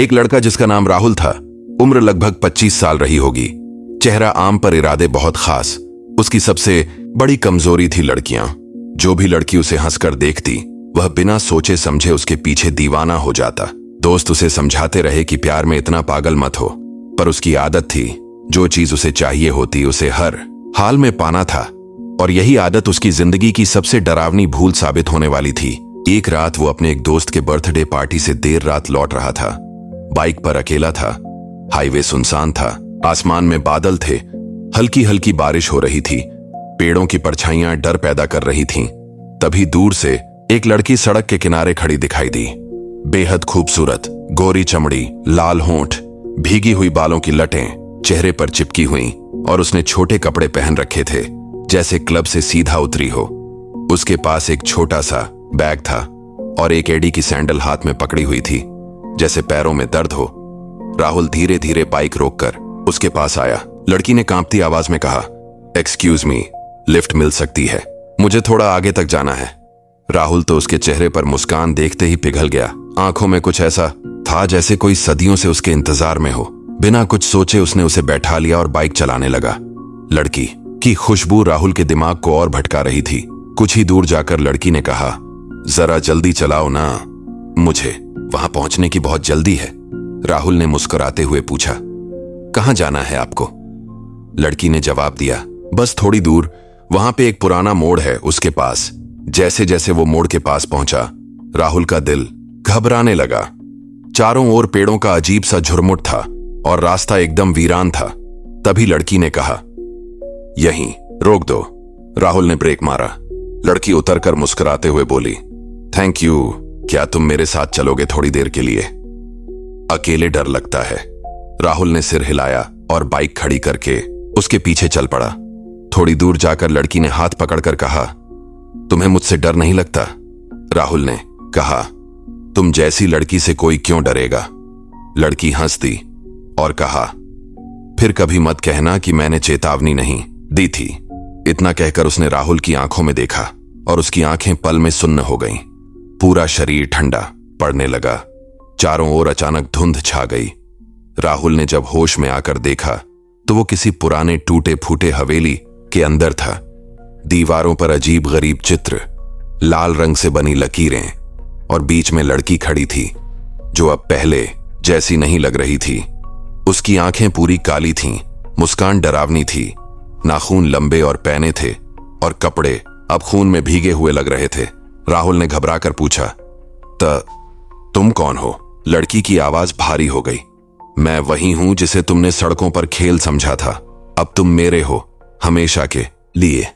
एक लड़का जिसका नाम राहुल था। उम्र लगभग 25 साल रही होगी। चेहरा आम पर इरादे बहुत खास। उसकी सबसे बड़ी कमजोरी थी लड़कियां। जो भी लड़की उसे हंसकर देखती वह बिना सोचे समझे उसके पीछे दीवाना हो जाता। दोस्त उसे समझाते रहे कि प्यार में इतना पागल मत हो, पर उसकी आदत थी जो चीज उसे चाहिए होती उसे हर हाल में पाना था। और यही आदत उसकी जिंदगी की सबसे डरावनी भूल साबित होने वाली थी। एक रात वो अपने एक दोस्त के बर्थडे पार्टी से देर रात लौट रहा था। बाइक पर अकेला था। हाईवे सुनसान था। आसमान में बादल थे। हल्की हल्की बारिश हो रही थी। पेड़ों की परछाइयां डर पैदा कर रही थीं। तभी दूर से एक लड़की सड़क के किनारे खड़ी दिखाई दी। बेहद खूबसूरत, गोरी चमड़ी, लाल होंठ, भीगी हुई बालों की लटें चेहरे पर चिपकी हुई, और उसने छोटे कपड़े पहन रखे थे जैसे क्लब से सीधा उतरी हो। उसके पास एक छोटा सा बैग था और एक एडी की सैंडल हाथ में पकड़ी हुई थी जैसे पैरों में दर्द हो। राहुल धीरे धीरे बाइक रोककर उसके पास आया। लड़की ने कांपती आवाज में कहा, एक्सक्यूज मी, लिफ्ट मिल सकती है? मुझे थोड़ा आगे तक जाना है। राहुल तो उसके चेहरे पर मुस्कान देखते ही पिघल गया। आंखों में कुछ ऐसा था जैसे कोई सदियों से उसके इंतजार में हो। बिना कुछ सोचे उसने उसे बैठा लिया और बाइक चलाने लगा। लड़की की खुशबू राहुल के दिमाग को और भटका रही थी। कुछ ही दूर जाकर लड़की ने कहा, जरा जल्दी चलाओ ना, मुझे वहां पहुंचने की बहुत जल्दी है। राहुल ने मुस्कुराते हुए पूछा, कहां जाना है आपको? लड़की ने जवाब दिया, बस थोड़ी दूर, वहां पे एक पुराना मोड़ है, उसके पास। जैसे जैसे वो मोड़ के पास पहुंचा राहुल का दिल घबराने लगा। चारों ओर पेड़ों का अजीब सा झुरमुट था और रास्ता एकदम वीरान था। तभी लड़की ने कहा, यहीं रोक दो। राहुल ने ब्रेक मारा। लड़की उतरकर मुस्कुराते हुए बोली, थैंक यू, क्या तुम मेरे साथ चलोगे थोड़ी देर के लिए? अकेले डर लगता है। राहुल ने सिर हिलाया और बाइक खड़ी करके उसके पीछे चल पड़ा। थोड़ी दूर जाकर लड़की ने हाथ पकड़कर कहा, तुम्हें मुझसे डर नहीं लगता? राहुल ने कहा, तुम जैसी लड़की से कोई क्यों डरेगा? लड़की हंस दी और कहा, फिर कभी मत कहना कि मैंने चेतावनी नहीं दी थी। इतना कहकर उसने राहुल की आंखों में देखा और उसकी आंखें पल में सुन्न हो गईं। पूरा शरीर ठंडा पड़ने लगा। चारों ओर अचानक धुंध छा गई। राहुल ने जब होश में आकर देखा तो वो किसी पुराने टूटे फूटे हवेली के अंदर था। दीवारों पर अजीब गरीब चित्र, लाल रंग से बनी लकीरें, और बीच में लड़की खड़ी थी जो अब पहले जैसी नहीं लग रही थी। उसकी आंखें पूरी काली थीं, मुस्कान डरावनी थी, नाखून लंबे और पैने थे और कपड़े अब खून में भीगे हुए लग रहे थे। राहुल ने घबराकर पूछा, तुम कौन हो? लड़की की आवाज भारी हो गई। मैं वही हूं जिसे तुमने सड़कों पर खेल समझा था। अब तुम मेरे हो, हमेशा के लिए।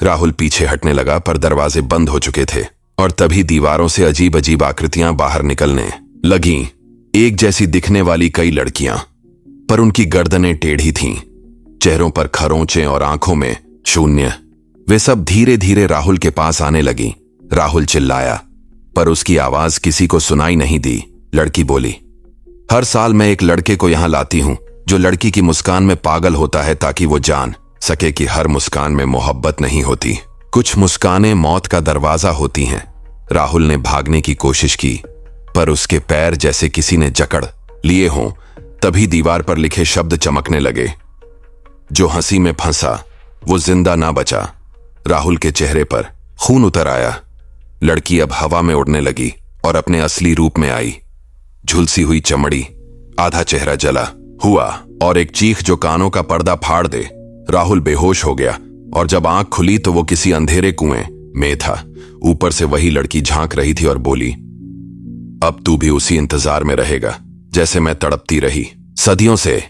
राहुल पीछे हटने लगा पर दरवाजे बंद हो चुके थे और तभी दीवारों से अजीब अजीब आकृतियां बाहर निकलने लगीं। एक जैसी दिखने वाली कई लड़कियां, पर उनकी गर्दनें टेढ़ी थीं, चेहरों पर खरोंचे और आंखों में शून्य। वे सब धीरे धीरे राहुल के पास आने लगी। राहुल चिल्लाया पर उसकी आवाज किसी को सुनाई नहीं दी। लड़की बोली, हर साल मैं एक लड़के को यहां लाती हूं जो लड़की की मुस्कान में पागल होता है ताकि वो जान सके कि हर मुस्कान में मोहब्बत नहीं होती, कुछ मुस्कानें मौत का दरवाजा होती हैं। राहुल ने भागने की कोशिश की पर उसके पैर जैसे किसी ने जकड़ लिए हों। तभी दीवार पर लिखे शब्द चमकने लगे, जो हंसी में फंसा वो जिंदा ना बचा। राहुल के चेहरे पर खून उतर आया। लड़की अब हवा में उड़ने लगी और अपने असली रूप में आई। झुलसी हुई चमड़ी, आधा चेहरा जला हुआ और एक चीख जो कानों का पर्दा फाड़ दे। राहुल बेहोश हो गया और जब आंख खुली तो वो किसी अंधेरे कुएं में था। ऊपर से वही लड़की झांक रही थी और बोली, अब तू भी उसी इंतजार में रहेगा जैसे मैं तड़पती रही सदियों से।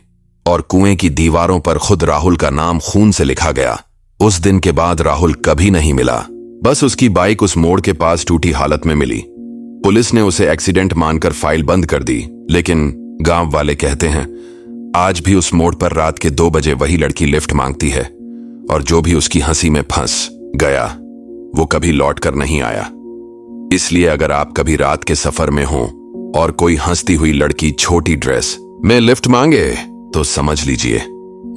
और कुएं की दीवारों पर खुद राहुल का नाम खून से लिखा गया। उस दिन के बाद राहुल कभी नहीं मिला। बस उसकी बाइक उस मोड़ के पास टूटी हालत में मिली। पुलिस ने उसे एक्सीडेंट मानकर फाइल बंद कर दी, लेकिन गांव वाले कहते हैं आज भी उस मोड़ पर रात के 2 बजे वही लड़की लिफ्ट मांगती है, और जो भी उसकी हंसी में फंस गया वो कभी लौट कर नहीं आया। इसलिए अगर आप कभी रात के सफर में हो और कोई हंसती हुई लड़की छोटी ड्रेस में लिफ्ट मांगे तो समझ लीजिए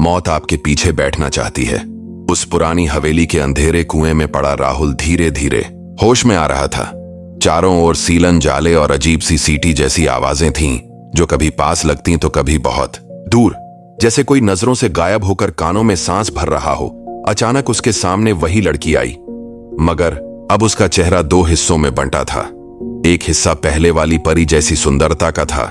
मौत आपके पीछे बैठना चाहती है। उस पुरानी हवेली के अंधेरे कुएं में पड़ा राहुल धीरे धीरे होश में आ रहा था। चारों ओर सीलन जाले और अजीब सी सीटी जैसी आवाजें थीं जो कभी पास लगती तो कभी बहुत दूर, जैसे कोई नजरों से गायब होकर कानों में सांस भर रहा हो। अचानक उसके सामने वही लड़की आई, मगर अब उसका चेहरा दो हिस्सों में बंटा था। एक हिस्सा पहले वाली परी जैसी सुंदरता का था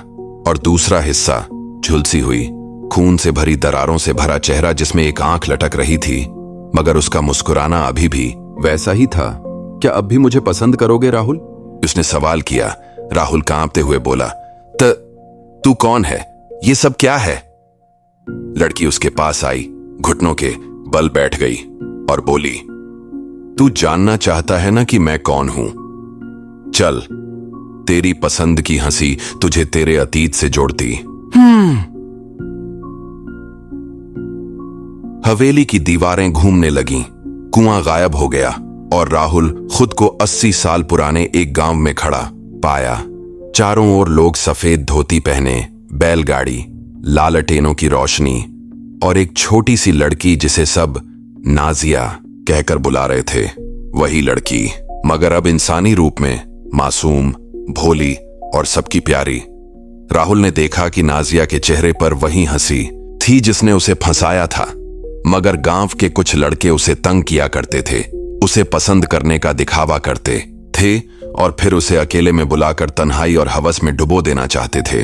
और दूसरा हिस्सा झुलसी हुई, खून से भरी दरारों से भरा चेहरा जिसमें एक आंख लटक रही थी, मगर उसका मुस्कुराना अभी भी वैसा ही था। क्या अब भी मुझे पसंद करोगे राहुल? उसने सवाल किया। राहुल कांपते हुए बोला, तू कौन है? ये सब क्या है? लड़की उसके पास आई, घुटनों के बल बैठ गई और बोली, तू जानना चाहता है ना कि मैं कौन हूं? चल, तेरी पसंद की हंसी तुझे तेरे अतीत से जोड़ती। हवेली की दीवारें घूमने लगीं, कुआं गायब हो गया और राहुल खुद को 80 साल पुराने एक गांव में खड़ा पाया। चारों ओर लोग सफेद धोती पहने, बैलगाड़ी, लालटेनों की रोशनी और एक छोटी सी लड़की जिसे सब नाजिया कहकर बुला रहे थे। वही लड़की, मगर अब इंसानी रूप में, मासूम, भोली और सबकी प्यारी। राहुल ने देखा कि नाजिया के चेहरे पर वही हंसी थी जिसने उसे फंसाया था, मगर गांव के कुछ लड़के उसे तंग किया करते थे, उसे पसंद करने का दिखावा करते थे और फिर उसे अकेले में बुलाकर तन्हाई और हवस में डुबो देना चाहते थे।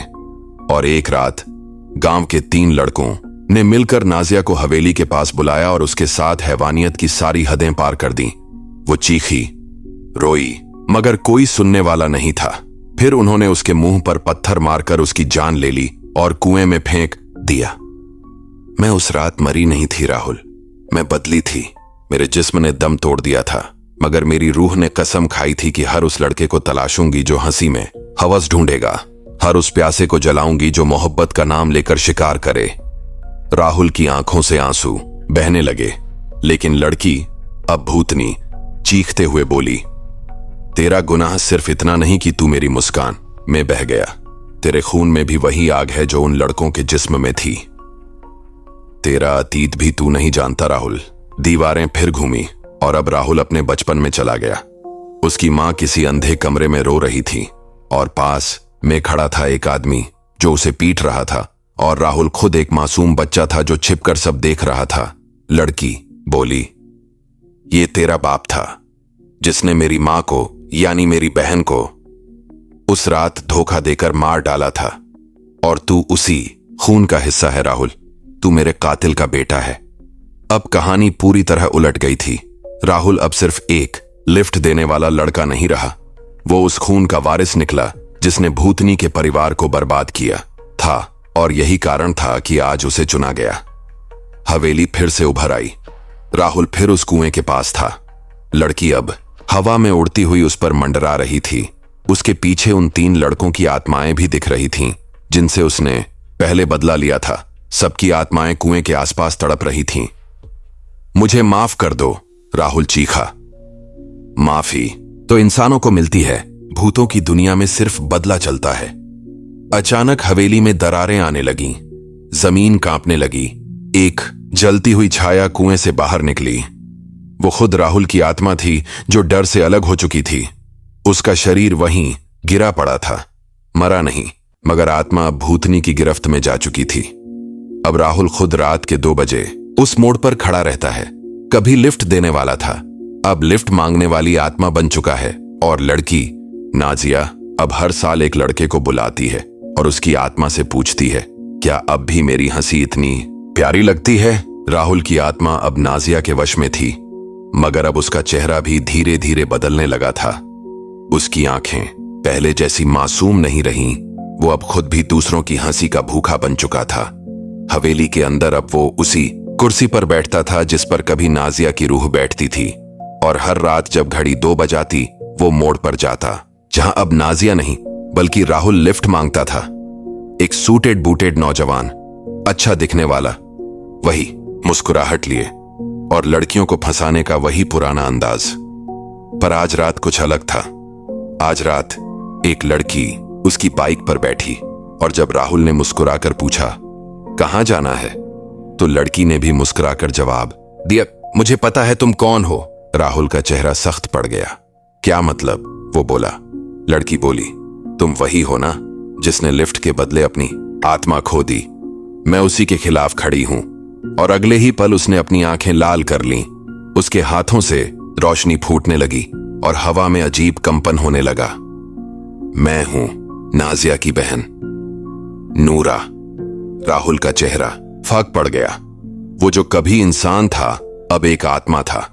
और एक रात गांव के 3 लड़कों ने मिलकर नाजिया को हवेली के पास बुलाया और उसके साथ हैवानियत की सारी हदें पार कर दी। वो चीखी, रोई, मगर कोई सुनने वाला नहीं था। फिर उन्होंने उसके मुंह पर पत्थर मारकर उसकी जान ले ली और कुएं में फेंक दिया। मैं उस रात मरी नहीं थी राहुल, मैं बदली थी। मेरे जिस्म ने दम तोड़ दिया था, मगर मेरी रूह ने कसम खाई थी कि हर उस लड़के को तलाशूंगी जो हंसी में हवस ढूंढेगा, हर उस प्यासे को जलाऊंगी जो मोहब्बत का नाम लेकर शिकार करे। राहुल की आंखों से आंसू बहने लगे, लेकिन लड़की, अब भूतनी, चीखते हुए बोली, तेरा गुनाह सिर्फ इतना नहीं कि तू मेरी मुस्कान में बह गया, तेरे खून में भी वही आग है जो उन लड़कों के जिस्म में थी। तेरा अतीत भी तू नहीं जानता राहुल। दीवारें फिर घूमी और अब राहुल अपने बचपन में चला गया। उसकी मां किसी अंधे कमरे में रो रही थी और पास में खड़ा था एक आदमी जो उसे पीट रहा था, और राहुल खुद एक मासूम बच्चा था जो छिपकर सब देख रहा था। लड़की बोली, ये तेरा बाप था जिसने मेरी मां को, यानी मेरी बहन को, उस रात धोखा देकर मार डाला था, और तू उसी खून का हिस्सा है राहुल। तू मेरे कातिल का बेटा है। अब कहानी पूरी तरह उलट गई थी। राहुल अब सिर्फ एक लिफ्ट देने वाला लड़का नहीं रहा, वो उस खून का वारिस निकला जिसने भूतनी के परिवार को बर्बाद किया था, और यही कारण था कि आज उसे चुना गया। हवेली फिर से उभर आई। राहुल फिर उस कुएं के पास था। लड़की अब हवा में उड़ती हुई उस पर मंडरा रही थी। उसके पीछे उन 3 लड़कों की आत्माएं भी दिख रही थीं, जिनसे उसने पहले बदला लिया था। सबकी आत्माएं कुएं के आसपास तड़प रही थीं। मुझे माफ कर दो, राहुल चीखा। माफी तो इंसानों को मिलती है, भूतों की दुनिया में सिर्फ बदला चलता है। अचानक हवेली में दरारें आने लगीं, जमीन कांपने लगी। एक जलती हुई छाया कुएं से बाहर निकली। वो खुद राहुल की आत्मा थी जो डर से अलग हो चुकी थी। उसका शरीर वहीं गिरा पड़ा था, मरा नहीं, मगर आत्मा अब भूतनी की गिरफ्त में जा चुकी थी। अब राहुल खुद रात के 2 बजे उस मोड़ पर खड़ा रहता है। कभी लिफ्ट देने वाला था, अब लिफ्ट मांगने वाली आत्मा बन चुका है। और लड़की नाजिया अब हर साल एक लड़के को बुलाती है और उसकी आत्मा से पूछती है, क्या अब भी मेरी हंसी इतनी प्यारी लगती है? राहुल की आत्मा अब नाजिया के वश में थी, मगर अब उसका चेहरा भी धीरे धीरे बदलने लगा था। उसकी आंखें पहले जैसी मासूम नहीं रहीं, वो अब खुद भी दूसरों की हंसी का भूखा बन चुका था। हवेली के अंदर अब वो उसी कुर्सी पर बैठता था जिस पर कभी नाजिया की रूह बैठती थी, और हर रात जब घड़ी 2 बजाती वो मोड़ पर जाता जहां अब नाजिया नहीं बल्कि राहुल लिफ्ट मांगता था। एक सूटेड बूटेड नौजवान, अच्छा दिखने वाला, वही मुस्कुराहट लिए और लड़कियों को फंसाने का वही पुराना अंदाज। पर आज रात कुछ अलग था। आज रात एक लड़की उसकी बाइक पर बैठी, और जब राहुल ने मुस्कुराकर पूछा, कहां जाना है, तो लड़की ने भी मुस्कुराकर जवाब दिया, मुझे पता है तुम कौन हो। राहुल का चेहरा सख्त पड़ गया। क्या मतलब? वो बोला। लड़की बोली, तुम वही हो ना जिसने लिफ्ट के बदले अपनी आत्मा खो दी। मैं उसी के खिलाफ खड़ी हूं। और अगले ही पल उसने अपनी आंखें लाल कर लीं। उसके हाथों से रोशनी फूटने लगी और हवा में अजीब कंपन होने लगा। मैं हूं नाजिया की बहन नूरा। राहुल का चेहरा फाक पड़ गया। वो जो कभी इंसान था अब एक आत्मा था,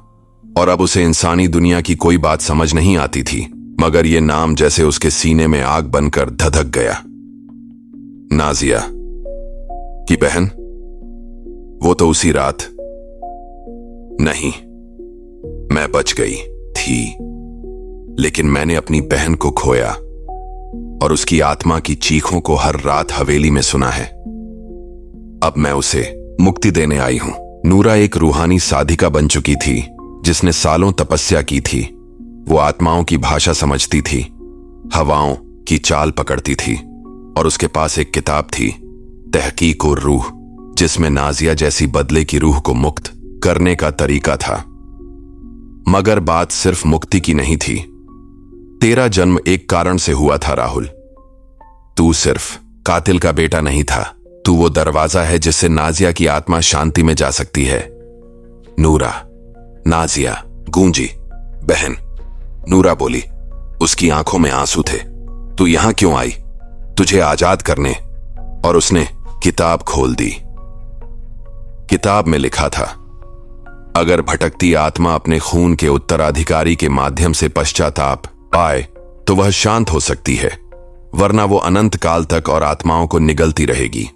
और अब उसे इंसानी दुनिया की कोई बात समझ नहीं आती थी, मगर ये नाम जैसे उसके सीने में आग बनकर धधक गया। नाजिया की बहन, वो तो उसी रात नहीं, मैं बच गई थी, लेकिन मैंने अपनी बहन को खोया और उसकी आत्मा की चीखों को हर रात हवेली में सुना है। अब मैं उसे मुक्ति देने आई हूं। नूरा एक रूहानी साधिका बन चुकी थी, जिसने सालों तपस्या की थी। वो आत्माओं की भाषा समझती थी, हवाओं की चाल पकड़ती थी, और उसके पास एक किताब थी, तहकीक और रूह, जिसमें नाजिया जैसी बदले की रूह को मुक्त करने का तरीका था। मगर बात सिर्फ मुक्ति की नहीं थी। तेरा जन्म एक कारण से हुआ था राहुल। तू सिर्फ कातिल का बेटा नहीं था, तू वो दरवाजा है जिससे नाजिया की आत्मा शांति में जा सकती है। नूरा, नाजिया गूंजी। बहन, नूरा बोली। उसकी आंखों में आंसू थे। तू यहां क्यों आई? तुझे आजाद करने। और उसने किताब खोल दी। किताब में लिखा था, अगर भटकती आत्मा अपने खून के उत्तराधिकारी के माध्यम से पश्चाताप पाए तो वह शांत हो सकती है, वरना वो अनंत काल तक और आत्माओं को निगलती रहेगी।